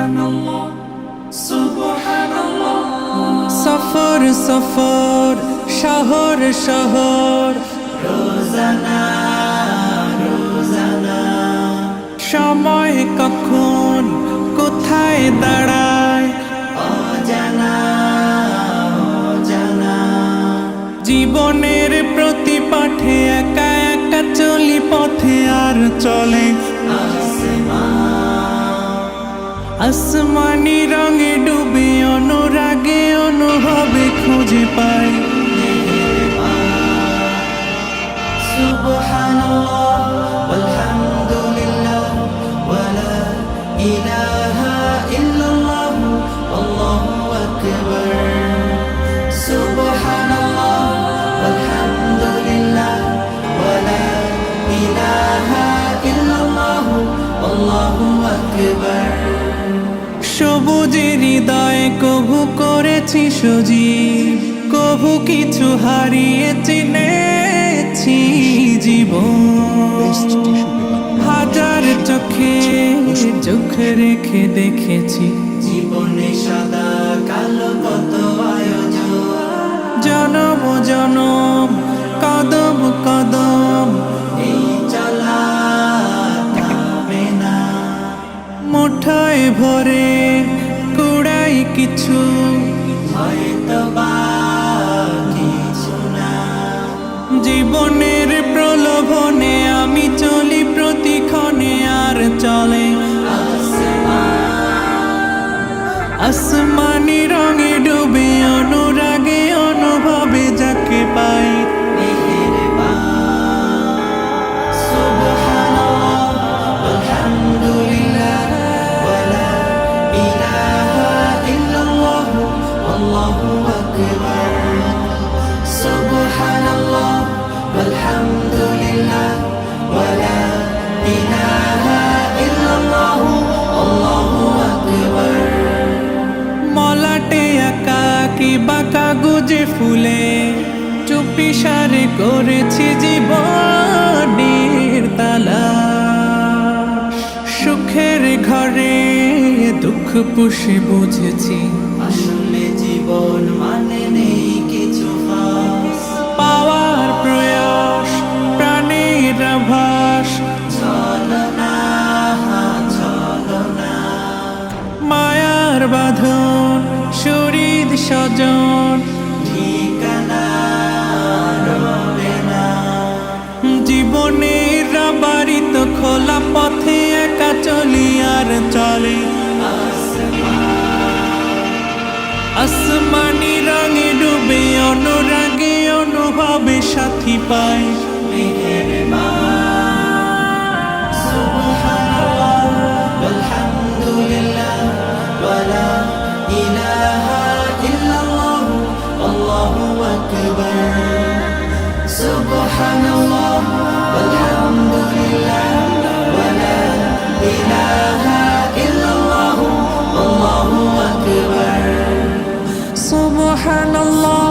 সুবহানাল্লাহ সুবহানাল্লাহ। সফর সফর শহর শহর রোজানা রোজানা সময় কখন কোথায় দাঁড়ায় অজানা অজানা। জীবনের প্রতি পাঠে একা একা চলি পথে আর চলে আসমানি রঙে ডুবে অনুরাগে অনুভবে খুঁজে পাই সুবহানাল্লাহ ওয়ালহামদুলিল্লাহ ওয়ালা ইলাহা ইল্লাল্লাহ আল্লাহু আকবার। সুবহানাল্লাহ ওয়ালহামদুলিল্লাহ ওয়ালা ইলাহা ইল্লাল্লাহ আল্লাহু আকবার। সবুজের হৃদয়ে কভু করেছি সজীব কভু কিছু হারিয়ে চিনেছি জীবন হাজার চোখে চোখ রেখে দেখেছি জীবনে সাদা কালো কত আয়োজন জনম জনম কদম কদম এই চলা থামে না। মুঠোয় ভরে কুড়াই কিছু হয়তো বা কিছু না। জীবনের প্রলোভনে আমি চলি প্রতিক্ষণে আর চলে আসমানি রঙে ডুবে অনুরাগে অনুভবে যাকে পাই সুবহানাল্লাহ ওয়ালহামদুলিল্লাহ ওয়ালা ইলাহা ইল্লাল্লাহ আল্লাহু আকবার। সুবহানাল্লাহ ওয়ালহামদুলিল্লাহ ওয়ালা ইলাহা ইল্লাল্লাহ আল্লাহু আকবার। মলাটে আঁকা কি বাঁকা গুজে ফুলে চুপি সারে করেছি জীবনের তালা সুখের ঘরে দুঃখ পুষে বুঝেছি আসলে জীবন মানে নেই কিছু খাস। পাওয়ার প্রয়াস প্রাণের আভাস চলো না চলো না মায়ার বাঁধন শরীর স্বজন ঠিকানা রবে না। জীবনের বাড়িতে খোলা পথে একা চলি আর চলে আসমানি রঙে ডুবে অনুরাগে অনুভবে সাথী পাই সুবহানাল্লাহ ওয়ালহামদুলিল্লাহ ওয়ালা ইলাহা ইল্লাল্লাহ আল্লাহু আকবার। সুবহানাল্লাহ ওয়ালহামদুলিল্লাহ ওয়ালা ইলাহা ইল্লাল্লাহ আল্লাহু আকবার। সুবহানাল্লাহ